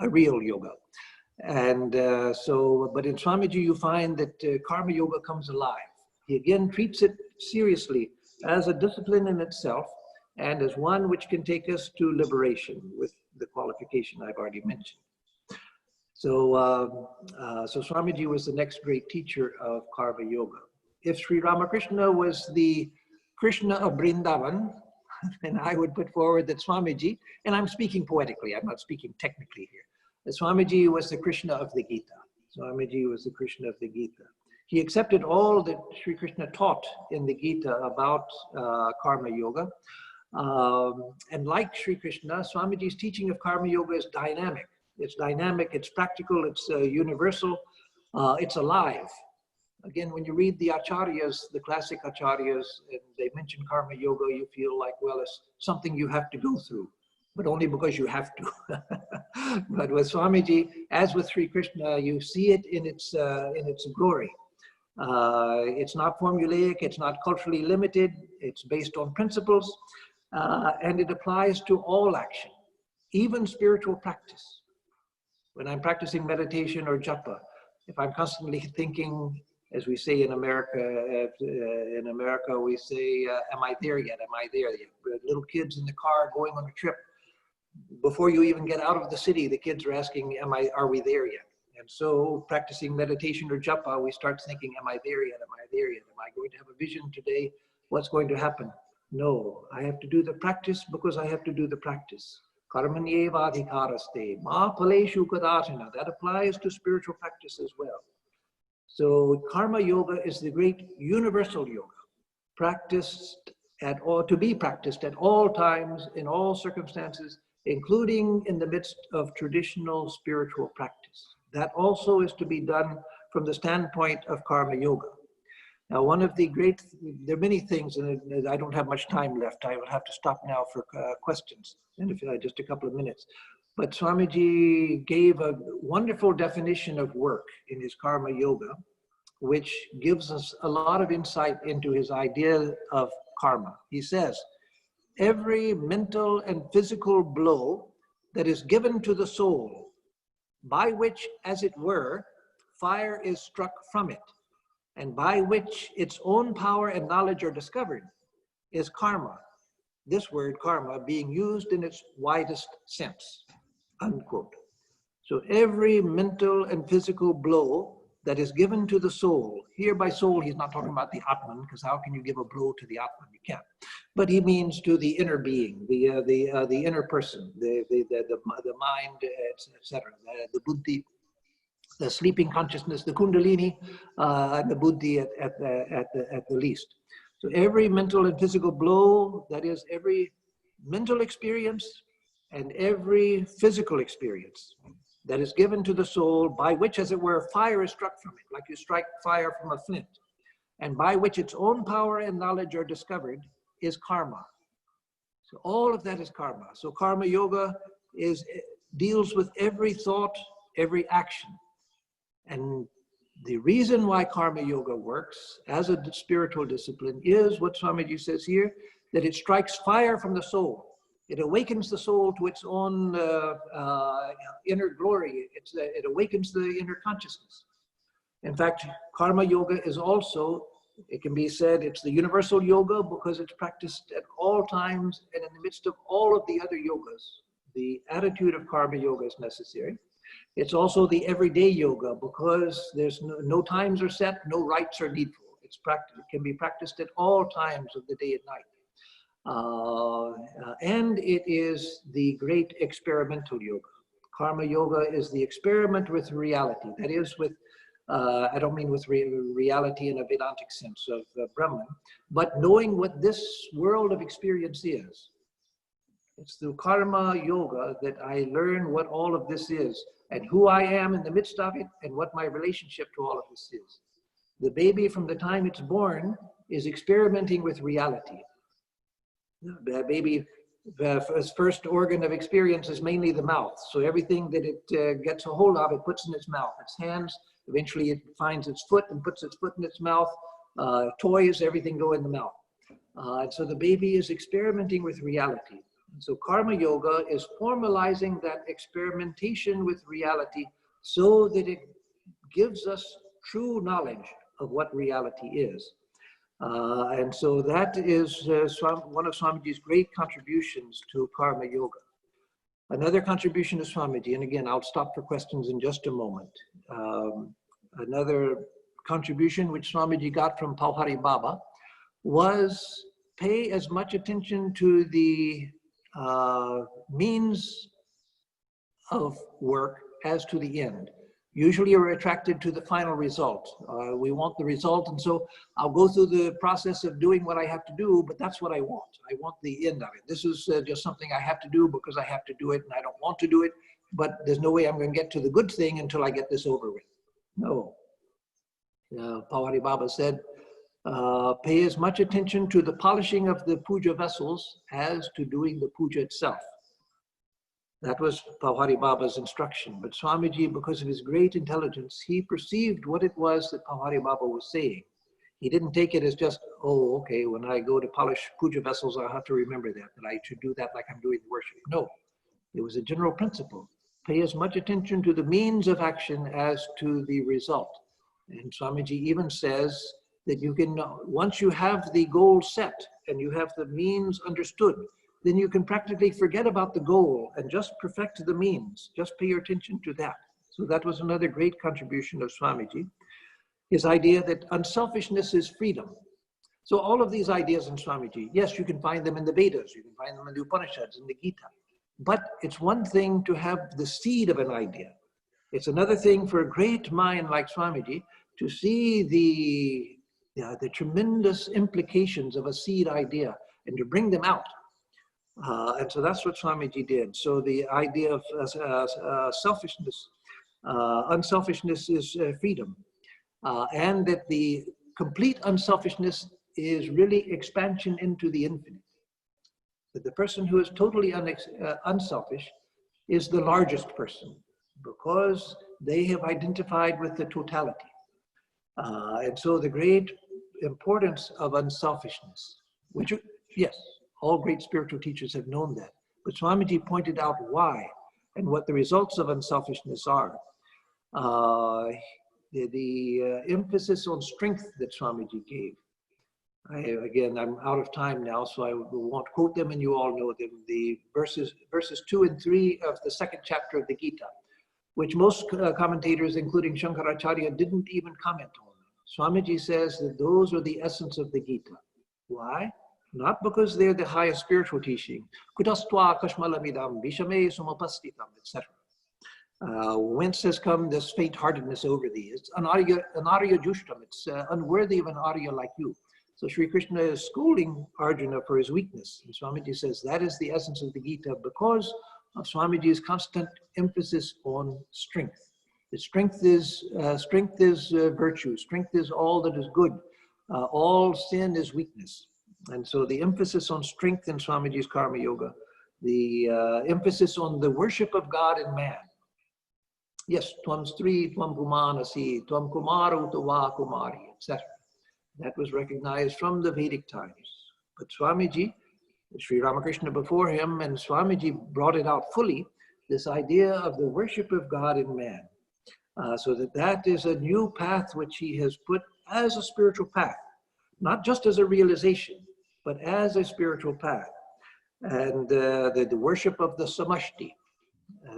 yoga. And but in Swamiji, you find that Karma Yoga comes alive. He again treats it seriously as a discipline in itself and as one which can take us to liberation with the qualification I've already mentioned. So, so Swamiji was the next great teacher of Karma Yoga. If Sri Ramakrishna was the Krishna of Vrindavan, then I would put forward that Swamiji, and I'm speaking poetically, I'm not speaking technically here, that Swamiji was the Krishna of the Gita. Swamiji was the Krishna of the Gita. He accepted all that Sri Krishna taught in the Gita about Karma Yoga. And like Sri Krishna, Swamiji's teaching of Karma Yoga is dynamic. It's dynamic, it's practical, it's universal, it's alive. Again, when you read the acharyas, the classic acharyas, and they mention Karma Yoga, you feel like, well, it's something you have to go through, but only because you have to. But with Swamiji, as with Sri Krishna, you see it in its glory. It's not formulaic, it's not culturally limited, it's based on principles, and it applies to all action, even spiritual practice. When I'm practicing meditation or japa, if I'm constantly thinking, as we say in America, we say, am I there yet? Am I there yet? Little kids in the car going on a trip. Before you even get out of the city, the kids are asking, are we there yet? And so practicing meditation or japa, we start thinking, am I there yet? Am I there yet? Am I going to have a vision today? What's going to happen? No, I have to do the practice because I have to do the practice. Karmanyevadhikaraste, ma phaleshu kadachana. That applies to spiritual practice as well. So Karma Yoga is the great universal yoga, practiced to be practiced at all times, in all circumstances, including in the midst of traditional spiritual practice. That also is to be done from the standpoint of Karma Yoga. Now, one of the great, there are many things, and I don't have much time left. I will have to stop now for questions, and if just a couple of minutes. But Swamiji gave a wonderful definition of work in his Karma Yoga, which gives us a lot of insight into his idea of karma. He says, every mental and physical blow that is given to the soul, by which, as it were, fire is struck from it, and by which its own power and knowledge are discovered, is karma. This word karma being used in its widest sense, unquote. So every mental and physical blow that is given to the soul, here by soul, he's not talking about the Atman, because how can you give a blow to the Atman? You can't. But he means to the inner being, the inner person, the mind, etc., the buddhi, the sleeping consciousness, the kundalini, and the buddhi at the least. So every mental and physical blow, that is every mental experience and every physical experience that is given to the soul, by which, as it were, fire is struck from it, like you strike fire from a flint, and by which its own power and knowledge are discovered, is karma. So all of that is karma. So karma yoga deals with every thought, every action. And the reason why karma yoga works as a spiritual discipline is what Swamiji says here, that it strikes fire from the soul. It awakens the soul to its own inner glory. It awakens the inner consciousness. In fact, karma yoga is also, it can be said, it's the universal yoga because it's practiced at all times and in the midst of all of the other yogas. The attitude of karma yoga is necessary. It's also the everyday yoga because there's no times are set, no rites are needful. It can be practiced at all times of the day and night. And it is the great experimental yoga. Karma yoga is the experiment with reality. That is with, I don't mean with reality in a Vedantic sense of Brahman, but knowing what this world of experience is. It's through karma yoga that I learn what all of this is and who I am in the midst of it and what my relationship to all of this is. The baby, from the time it's born, is experimenting with reality. The baby, his first organ of experience is mainly the mouth. So everything that it gets a hold of, it puts in its mouth. Its hands, eventually it finds its foot and puts its foot in its mouth. Toys, everything go in the mouth. And so the baby is experimenting with reality. And so karma yoga is formalizing that experimentation with reality so that it gives us true knowledge of what reality is. And so that is one of Swamiji's great contributions to karma yoga. Another contribution to Swamiji, and again, I'll stop for questions in just a moment. Another contribution which Swamiji got from Pauhari Baba was pay as much attention to the means of work as to the end. Usually we're attracted to the final result. We want the result, and so I'll go through the process of doing what I have to do, but that's what I want. I want the end of it. This is just something I have to do because I have to do it, and I don't want to do it, but there's no way I'm going to get to the good thing until I get this over with. No. Pauhari Baba said, pay as much attention to the polishing of the puja vessels as to doing the puja itself. That was Pauhari Baba's instruction. But Swamiji, because of his great intelligence, he perceived what it was that Pauhari Baba was saying. He didn't take it as just, oh, okay, when I go to polish puja vessels, I'll have to remember that I should do that like I'm doing the worship. No, it was a general principle. Pay as much attention to the means of action as to the result. And Swamiji even says that you can, once you have the goal set and you have the means understood, then you can practically forget about the goal and just perfect the means. Just pay your attention to that. So that was another great contribution of Swamiji. His idea that unselfishness is freedom. So all of these ideas in Swamiji, yes, you can find them in the Vedas, you can find them in the Upanishads, in the Gita. But it's one thing to have the seed of an idea. It's another thing for a great mind like Swamiji to see the tremendous implications of a seed idea and to bring them out. And so that's what Swamiji did. So the idea of selfishness, unselfishness is freedom. And that the complete unselfishness is really expansion into the infinite. That the person who is totally unselfish is the largest person because they have identified with the totality. And so the great importance of unselfishness, which, yes. All great spiritual teachers have known that. But Swamiji pointed out why and what the results of unselfishness are. The emphasis on strength that Swamiji gave. Again, I'm out of time now, so I won't quote them, and you all know them. The verses 2 and 3 of the second chapter of the Gita, which most commentators, including Shankaracharya, didn't even comment on. Swamiji says that those are the essence of the Gita. Why? Not because they're the highest spiritual teaching. Kutastva kashmalamidam vishame sumapastitam, etc. Whence has come this faint-heartedness over thee? It's anarya jushtam. It's unworthy of an arya like you. So Sri Krishna is scolding Arjuna for his weakness. And Swamiji says that is the essence of the Gita because of Swamiji's constant emphasis on strength. The strength is virtue. Strength is all that is good. All sin is weakness. And so the emphasis on strength in Swamiji's Karma Yoga, the emphasis on the worship of God and man. Yes, tvam stri, tvam pumanasi, tvam kumara utava kumari, etc. That was recognized from the Vedic times. But Swamiji, Sri Ramakrishna before him, and Swamiji brought it out fully, this idea of the worship of God in man. So that is a new path which he has put as a spiritual path, not just as a realization, but as a spiritual path. And the worship of the samashti,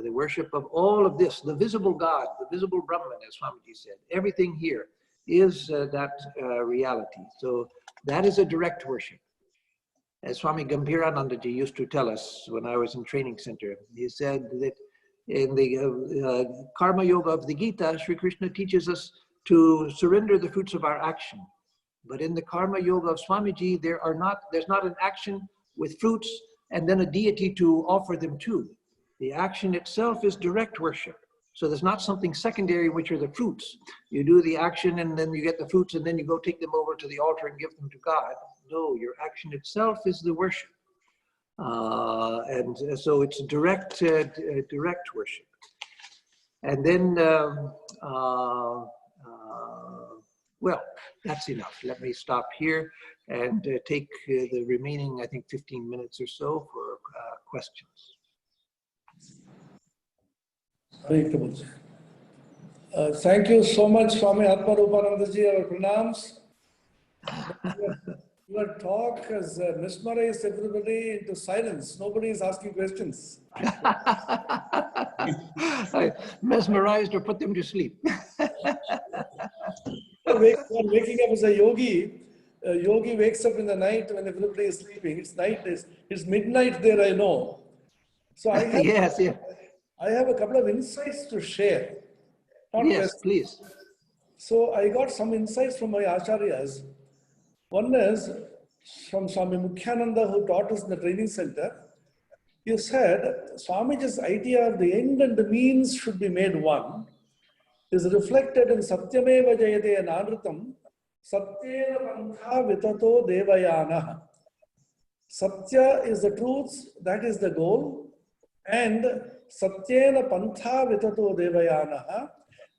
the worship of all of this, the visible God, the visible Brahman, as Swamiji said, everything here is that reality. So that is a direct worship. As Swami Gambhiranandaji used to tell us when I was in training center, he said that in the Karma Yoga of the Gita, Sri Krishna teaches us to surrender the fruits of our action. But in the Karma Yoga of Swamiji, there's not an action with fruits and then a deity to offer them to. The action itself is direct worship. So there's not something secondary, which are the fruits. You do the action and then you get the fruits and then you go take them over to the altar and give them to God. No, your action itself is the worship. And so it's direct worship. And then, well, that's enough. Let me stop here and take the remaining, I think, 15 minutes or so for questions. Thank you so much, Swami Atmarupananda ji. Our pranams. Your talk has mesmerized everybody into silence. Nobody is asking questions. I mesmerized or put them to sleep. Waking up as a yogi. A yogi wakes up in the night when everybody is sleeping. It's night. It's midnight there, I know. So I have, yes, yeah. I have a couple of insights to share. Yes, please. So I got some insights from my acharyas. One is from Swami Mukhananda, who taught us in the training center. He said, Swamiji's idea of the end and the means should be made one is reflected in Satyameva Jayate Ananritam, Satyena Pantha Vitato Devayana. Satya is the truth, that is the goal, and Satyena Pantha Vitato Devayana.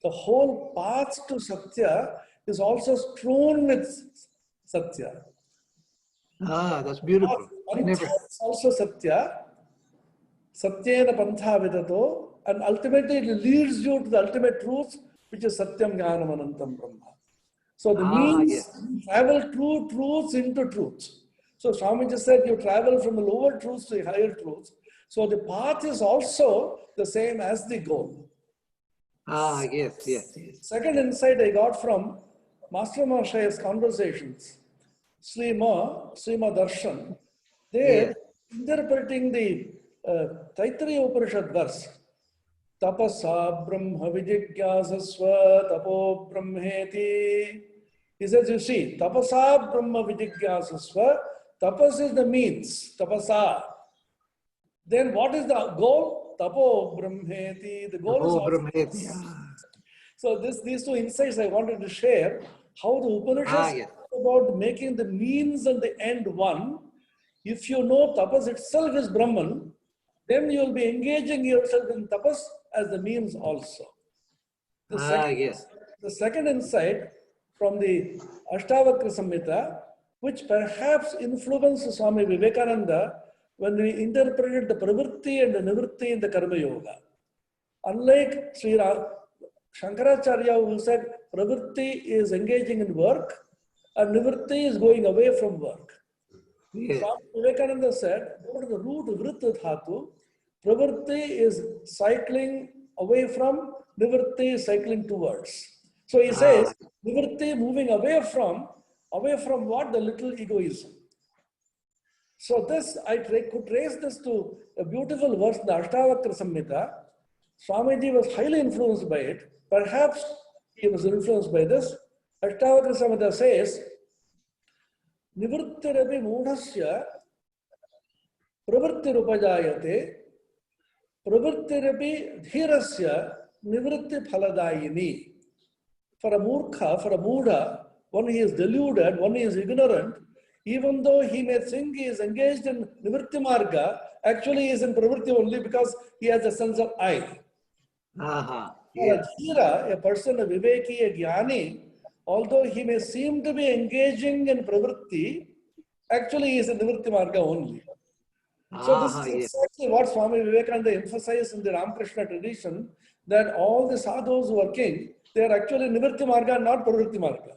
The whole path to Satya is also strewn with Satya. Ah, that's beautiful. It's also Satya. Satyena Pantha Vidato. And ultimately it leads you to the ultimate truth, which is Satyam Jnanam Anantam Brahma. So the means travel through truths into truth. So Swami just said you travel from the lower truths to the higher truths. So the path is also the same as the goal. Ah, yes. Second insight I got from Master Mahashaya's conversations, Srima Darshan, they're interpreting the Taittiriya Upanishad verse, Tapasa Brahma Vijigyasasva Tapo Brahmeti. He says, you see, Tapasa Brahma Vijigyasasva, tapas is the means, tapasa. Then what is the goal? Tapo Brahmeti. The goal is also. So these two insights I wanted to share, how the Upanishads about making the means and the end one. If you know tapas itself is Brahman, then you will be engaging yourself in tapas as the means also. The second insight from the Ashtavakra Samhita, which perhaps influenced Swami Vivekananda when we interpreted the pravritti and the nivritti in the Karma Yoga. Unlike Shankaracharya, who said pravritti is engaging in work and nivritti is going away from work. Yes. Swami Vivekananda said, go to the root vritta dhatu, pravritti is cycling away from, nivritti is cycling towards. So he says, nivritti moving away from what? The little egoism. So this, I could trace this to a beautiful verse in the Ashtavakra Samhita. Swamiji was highly influenced by it. Perhaps he was influenced by this. Ashtavakra Samhita says, Nivrittirapi mudhasya pravrittirupajayate pravrittirapi dhirasya nivritti phaladayini. For a murkha, for a mudha, when he is deluded, when he is ignorant, even though he may think he is engaged in nivritti marga, actually he is in pravritti only because he has a sense of I. Yes. For a dhira, a person, a viveki, a jnani, although he may seem to be engaging in pravritti, actually he is in nivritti marga only. So this is exactly what Swami Vivekananda emphasized in the Ramakrishna tradition, that all the sadhus working, they are actually nivritti marga, not pravritti marga.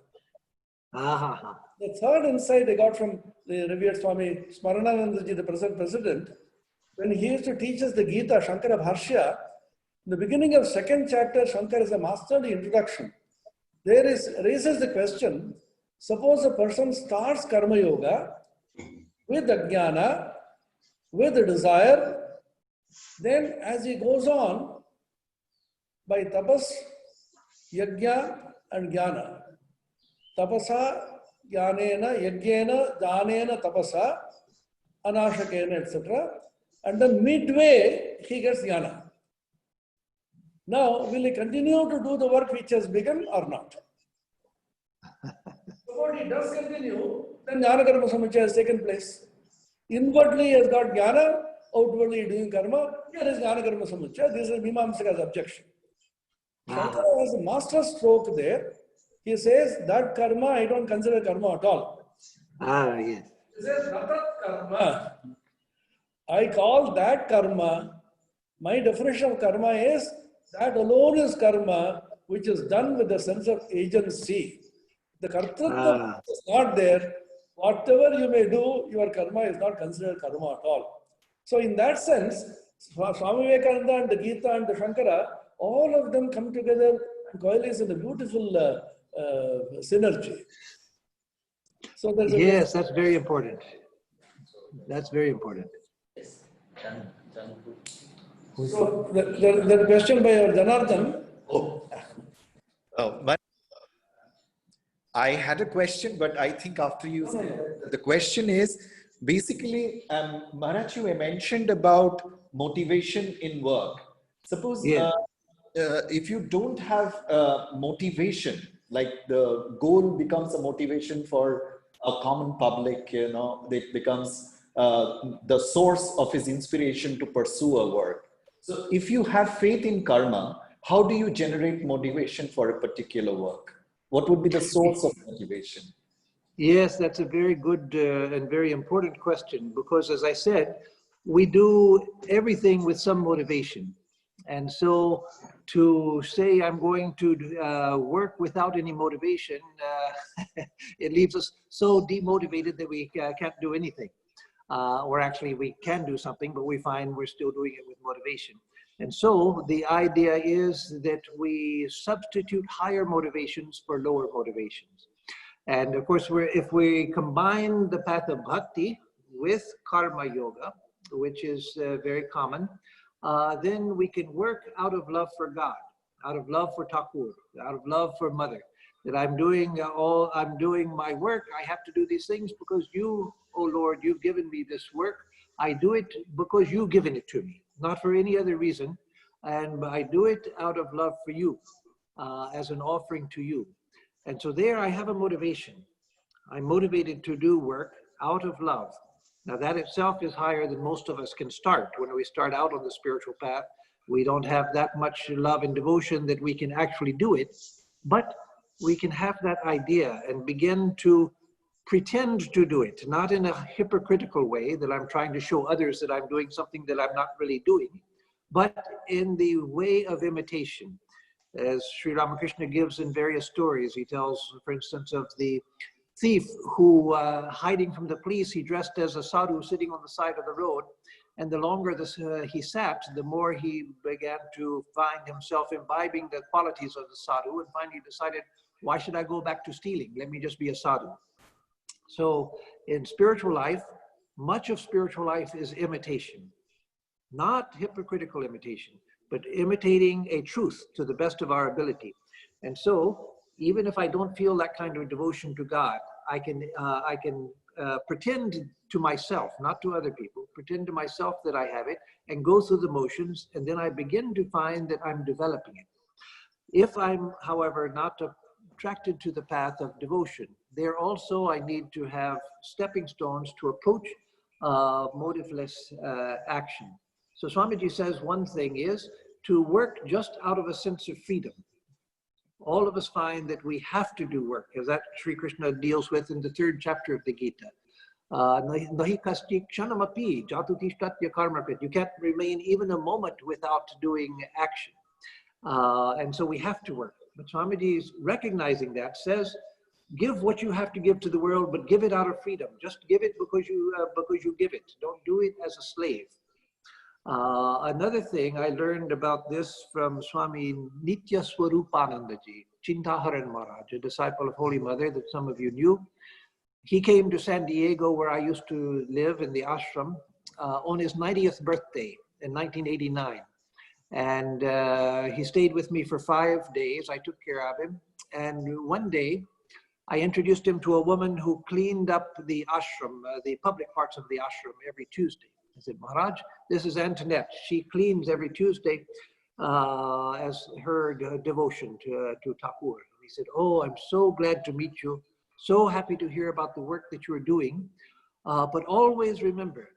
The third insight I got from the revered Swami Smarananandaji, the present president, when he used to teach us the Gita, Shankara Bhashya, in the beginning of second chapter, Shankara is a masterly introduction. There raises the question, suppose a person starts Karma Yoga with Ajnana, with a desire, then as he goes on, by tapas, yajna and jnana, tapasa, jnanena, yajnena, jnanena, tapasa, anashakena, etc. And then midway, he gets jnana. Now, will he continue to do the work which has begun or not? Suppose he does continue, then jnana karma samuchaya has taken place. Inwardly he has got jnana, outwardly doing karma. Here is jnana karma samuchaya. This is Mimamsaka's objection. Shankara has a master stroke there. He says that karma I don't consider karma at all. Yes. He says natat karma. I call that karma. My definition of karma is that alone is karma, which is done with a sense of agency. The kartritva is not there. Whatever you may do, your karma is not considered karma at all. So in that sense, Swami Vivekananda and the Gita and the Shankara, all of them come together and coalesce in a beautiful synergy. So yes, that's very important. That's very important. So the question by our Janardhan. I had a question, but I think after you, the question is basically, Maharaj, you mentioned about motivation in work. Suppose if you don't have motivation, like the goal becomes a motivation for a common public, you know, it becomes the source of his inspiration to pursue a work. So if you have faith in karma, how do you generate motivation for a particular work? What would be the source of motivation? Yes, that's a very good and very important question, because as I said, we do everything with some motivation. And so to say I'm going to work without any motivation, it leaves us so demotivated that we can't do anything. Or actually we can do something, but we find we're still doing it with motivation. And so the idea is that we substitute higher motivations for lower motivations. And of course, if we combine the path of bhakti with karma yoga, which is very common, then we can work out of love for God, out of love for Thakur, out of love for Mother. That I'm doing my work. I have to do these things because you, oh Lord, you've given me this work. I do it because you've given it to me, not for any other reason. And I do it out of love for you, as an offering to you. And so there I have a motivation. I'm motivated to do work out of love. Now that itself is higher than most of us can start. When we start out on the spiritual path, we don't have that much love and devotion that we can actually do it, but we can have that idea and begin to pretend to do it, not in a hypocritical way that I'm trying to show others that I'm doing something that I'm not really doing, but in the way of imitation. As Sri Ramakrishna gives in various stories, he tells, for instance, of the thief who, hiding from the police, he dressed as a sadhu sitting on the side of the road. And the longer he sat, the more he began to find himself imbibing the qualities of the sadhu, and finally decided, why should I go back to stealing? Let me just be a sadhu. So in spiritual life, much of spiritual life is imitation, not hypocritical imitation, but imitating a truth to the best of our ability. And so even if I don't feel that kind of devotion to God, I can pretend to myself, not to other people, pretend to myself that I have it and go through the motions, and then I begin to find that I'm developing it. If I'm, however, not attracted to the path of devotion, there also I need to have stepping stones to approach motiveless action. So Swamiji says one thing is to work just out of a sense of freedom. All of us find that we have to do work, as that Sri Krishna deals with in the 3rd chapter of the Gita. Nahi kasti kshanamapi jatutishtatya karmapit. You can't remain even a moment without doing action. And so we have to work. But Swamiji is recognizing that, says, give what you have to give to the world, but give it out of freedom. Just give it because you give it. Don't do it as a slave. Another thing I learned about this from Swami Swarupananda ji, Chintaharan Maharaj, a disciple of Holy Mother that some of you knew. He came to San Diego, where I used to live in the ashram, on his 90th birthday in 1989. And he stayed with me for 5 days. I took care of him. And one day, I introduced him to a woman who cleaned up the ashram, the public parts of the ashram every Tuesday. I said, Maharaj, this is Antoinette. She cleans every Tuesday as her devotion to Thakur. He said, oh, I'm so glad to meet you. So happy to hear about the work that you are doing. But always remember,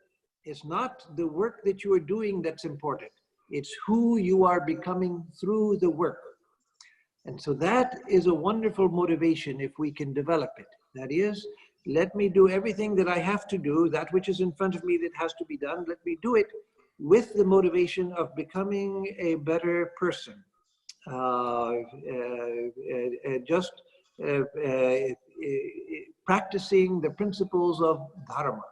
it's not the work that you are doing that's important. It's who you are becoming through the work. And so that is a wonderful motivation if we can develop it. That is, let me do everything that I have to do, that which is in front of me that has to be done. Let me do it with the motivation of becoming a better person. Practicing the principles of dharma,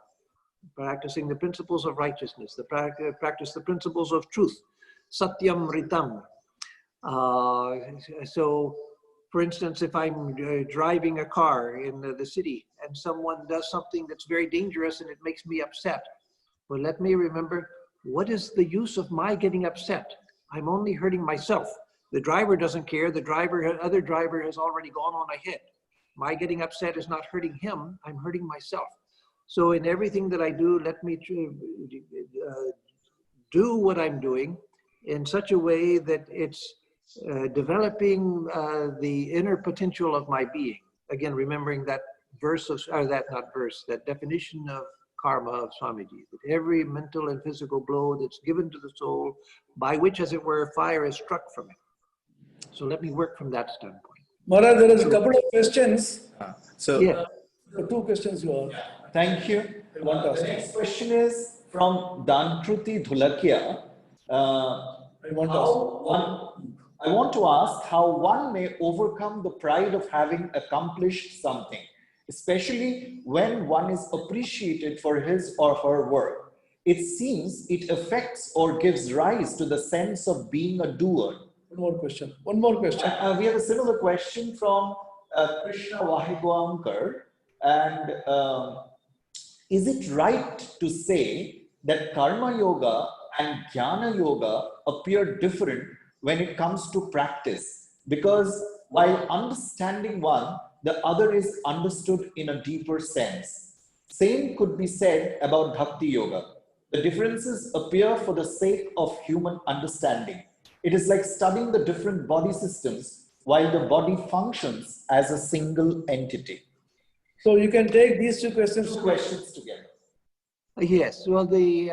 practicing the principles of righteousness, practice the principles of truth, satyam ritam. So, for instance, if I'm driving a car in the city and someone does something that's very dangerous and it makes me upset, well, let me remember, what is the use of my getting upset? I'm only hurting myself. The driver doesn't care. The other driver has already gone on ahead. My getting upset is not hurting him. I'm hurting myself. So in everything that I do, let me do what I'm doing in such a way that it's developing the inner potential of my being. Again, remembering that verse of, that definition of karma of Swamiji, that every mental and physical blow that's given to the soul, by which, as it were, fire is struck from it. So let me work from that standpoint. Maharaj, there is a couple of questions. So, Two questions you asked. thank you. The next question is from Dankruti Dhulakia. I want to ask how one may overcome the pride of having accomplished something, especially when one is appreciated for his or her work. It seems it affects or gives rise to the sense of being a doer. One more question. We have a similar question from Krishna Vahigwankar. And is it right to say that Karma Yoga and Jnana Yoga appear different when it comes to practice? Because while understanding one, the other is understood in a deeper sense. Same could be said about Bhakti Yoga. The differences appear for the sake of human understanding. It is like studying the different body systems while the body functions as a single entity. So you can take these two questions together. Yes, well, the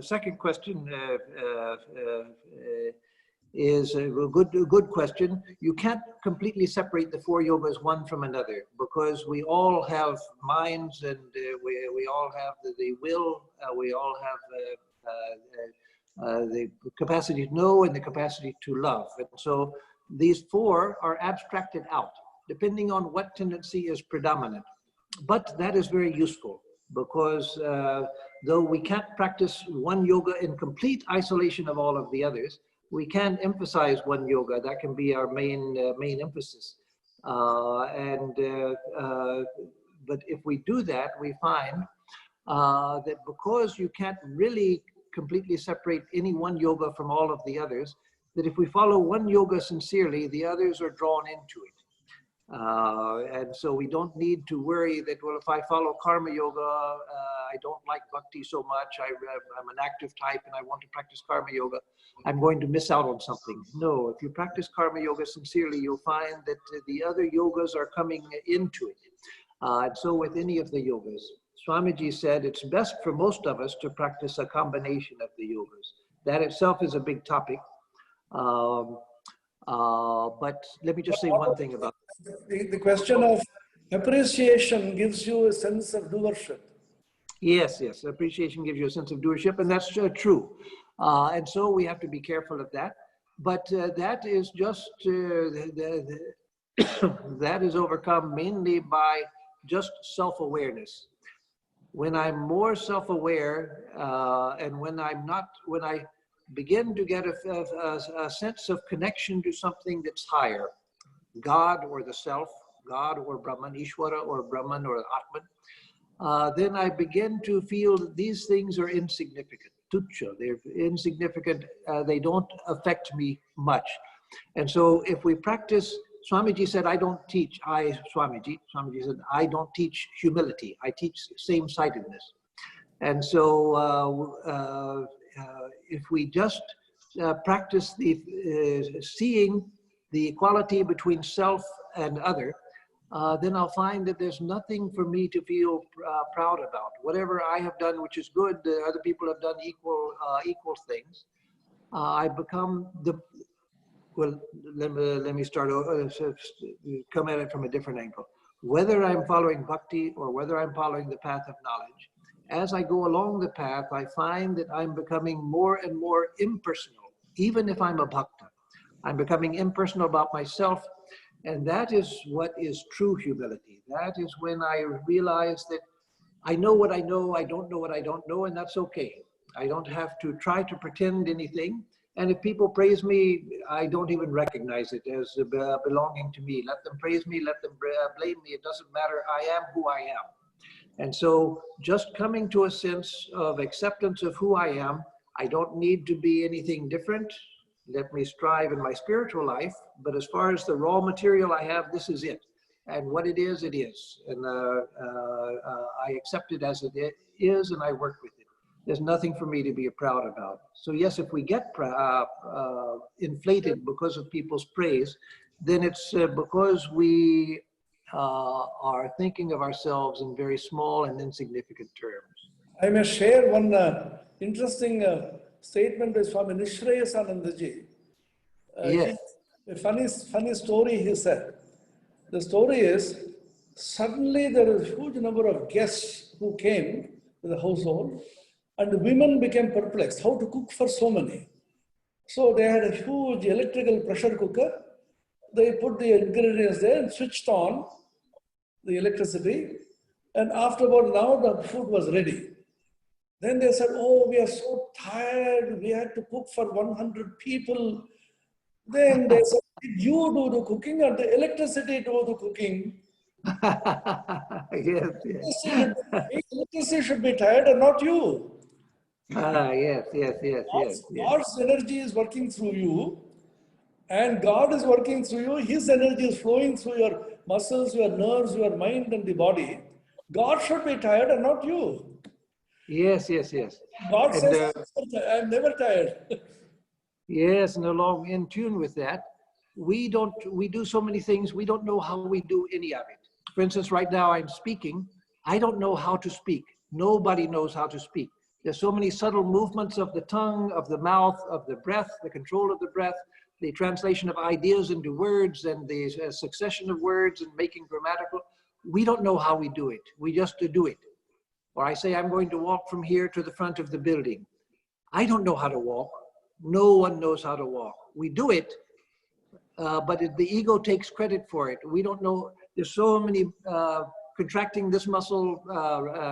second question is a good question. You can't completely separate the 4 yogas one from another, because we all have minds, and we all have the will, we all have the capacity to know and the capacity to love. And so these 4 are abstracted out, depending on what tendency is predominant. But that is very useful, because though we can't practice one yoga in complete isolation of all of the others, we can emphasize one yoga. That can be our main emphasis. But if we do that, we find that because you can't really completely separate any one yoga from all of the others, that if we follow one yoga sincerely, the others are drawn into it. And so we don't need to worry that, well, if I follow karma yoga, I don't like bhakti so much, I'm an active type and I want to practice karma yoga, I'm going to miss out on something. No, if you practice karma yoga sincerely, you'll find that the other yogas are coming into it. And so with any of the yogas, Swamiji said it's best for most of us to practice a combination of the yogas. That itself is a big topic. But let me just say one thing about the question of appreciation gives you a sense of doership. Yes, yes. Appreciation gives you a sense of doership, and that's true. And so we have to be careful of that. But that is just, that is overcome mainly by just self-awareness. When I'm more self-aware, and when I begin to get a sense of connection to something that's higher, God or the self, God or Brahman, Ishvara or Brahman or Atman, then I begin to feel that these things are insignificant, tuchya, they're insignificant, they don't affect me much. And so if we practice, Swamiji said, Swamiji said, I don't teach humility, I teach same-sightedness. And so if we just practice the seeing the equality between self and other, then I'll find that there's nothing for me to feel proud about. Whatever I have done, which is good, other people have done equal things. I become well, let me start come at it from a different angle. Whether I'm following bhakti or whether I'm following the path of knowledge, as I go along the path, I find that I'm becoming more and more impersonal, even if I'm a bhakta. I'm becoming impersonal about myself, and that is what is true humility. That is when I realize that I know what I know, I don't know what I don't know, and that's okay. I don't have to try to pretend anything, and if people praise me, I don't even recognize it as belonging to me. Let them praise me, let them blame me, it doesn't matter, I am who I am. And so just coming to a sense of acceptance of who I am, I don't need to be anything different. Let me strive in my spiritual life, but as far as the raw material I have, this is it. And what it is, it is. And I accept it as it is, and I work with it. There's nothing for me to be proud about. So yes, if we get inflated because of people's praise, then it's because we are thinking of ourselves in very small and insignificant terms. I may share one interesting statement by Swami Nishrayasanandaji. Yes. A funny story he said. The story is, suddenly there was a huge number of guests who came to the household, and the women became perplexed how to cook for so many. So they had a huge electrical pressure cooker. They put the ingredients there and switched on the electricity, and afterward now the food was ready. Then they said, oh, we are so tired, we had to cook for 100 people. Then they said, did you do the cooking or the electricity do the cooking? Yes, yes. Electricity should be tired and not you. Yes. God's energy is working through you, and God is working through you. His energy is flowing through your muscles, your nerves, your mind and the body. God should be tired and not you. Yes. God And, says, I'm never tired. Yes, and along in tune with that, we do so many things, we don't know how we do any of it. For instance, right now I'm speaking, I don't know how to speak. Nobody knows how to speak. There's so many subtle movements of the tongue, of the mouth, of the breath, the control of the breath, the translation of ideas into words and the succession of words and making grammatical. We don't know how we do it. We just do it. Or I say, I'm going to walk from here to the front of the building. I don't know how to walk. No one knows how to walk. We do it, but the ego takes credit for it. We don't know. There's so many contracting this muscle,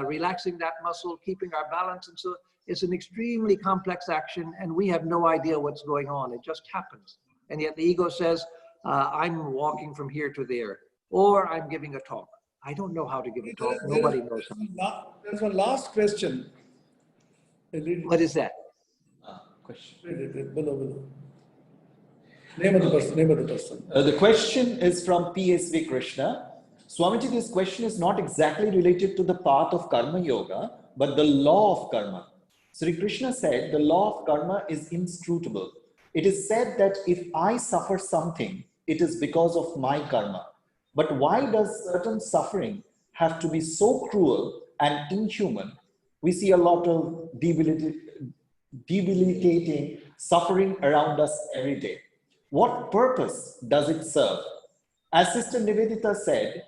relaxing that muscle, keeping our balance. And so it's an extremely complex action, and we have no idea what's going on. It just happens. And yet the ego says, I'm walking from here to there, or I'm giving a talk. I don't know how to give a talk. Nobody knows how. There's one last question. What is that? Question. Below. Name of the person. The question is from PSV Krishna. Swamiji, this question is not exactly related to the path of karma yoga, but the law of karma. Sri Krishna said the law of karma is inscrutable. It is said that if I suffer something, it is because of my karma. But why does certain suffering have to be so cruel and inhuman? We see a lot of debilitating suffering around us every day. What purpose does it serve? As Sister Nivedita said,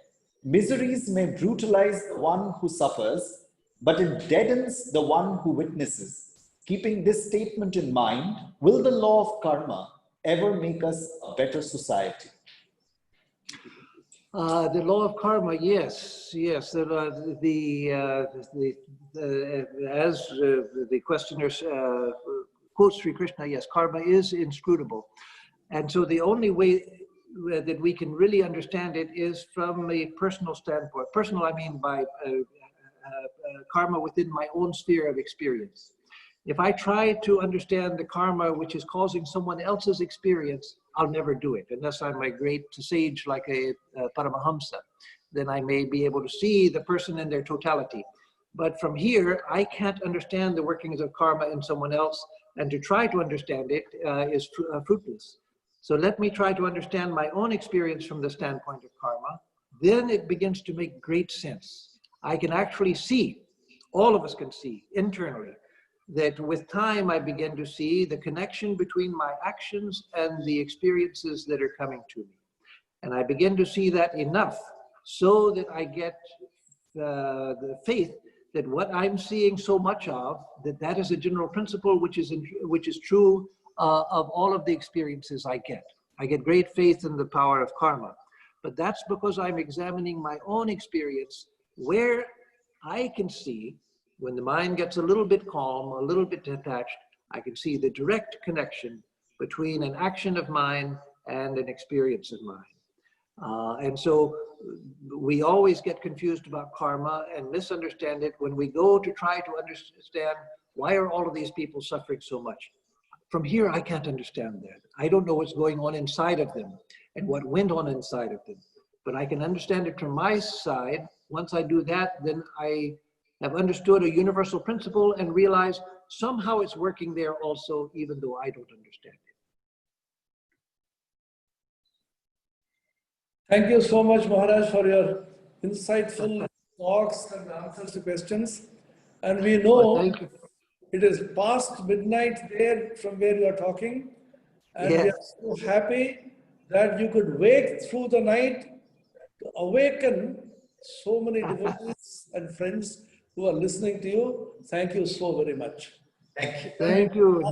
miseries may brutalize the one who suffers, but it deadens the one who witnesses. Keeping this statement in mind, will the law of karma ever make us a better society? The law of karma, yes. As the questioner quotes Sri Krishna, yes, karma is inscrutable. And so the only way that we can really understand it is from a personal standpoint. Personal, I mean by karma within my own sphere of experience. If I try to understand the karma which is causing someone else's experience, I'll never do it unless I'm a great sage like a Paramahamsa. Then I may be able to see the person in their totality. But from here, I can't understand the workings of karma in someone else, and to try to understand it is fruitless. So let me try to understand my own experience from the standpoint of karma. Then it begins to make great sense. I can actually see, all of us can see internally, that with time I begin to see the connection between my actions and the experiences that are coming to me. And I begin to see that enough so that I get the faith that what I'm seeing so much of, that is a general principle which is true of all of the experiences I get. I get great faith in the power of karma. But that's because I'm examining my own experience where I can see, when the mind gets a little bit calm, a little bit detached, I can see the direct connection between an action of mine and an experience of mine. And so we always get confused about karma and misunderstand it when we go to try to understand why are all of these people suffering so much. From here, I can't understand that. I don't know what's going on inside of them and what went on inside of them. But I can understand it from my side. Once I do that, then I have understood a universal principle and realize somehow it's working there also, even though I don't understand it. Thank you so much, Maharaj, for your insightful talks and answers to questions. And we know it is past midnight there from where you are talking. And we are so happy that you could wake through the night to awaken so many devotees and friends who are listening to you. Thank you so very much. Thank you. Thank you.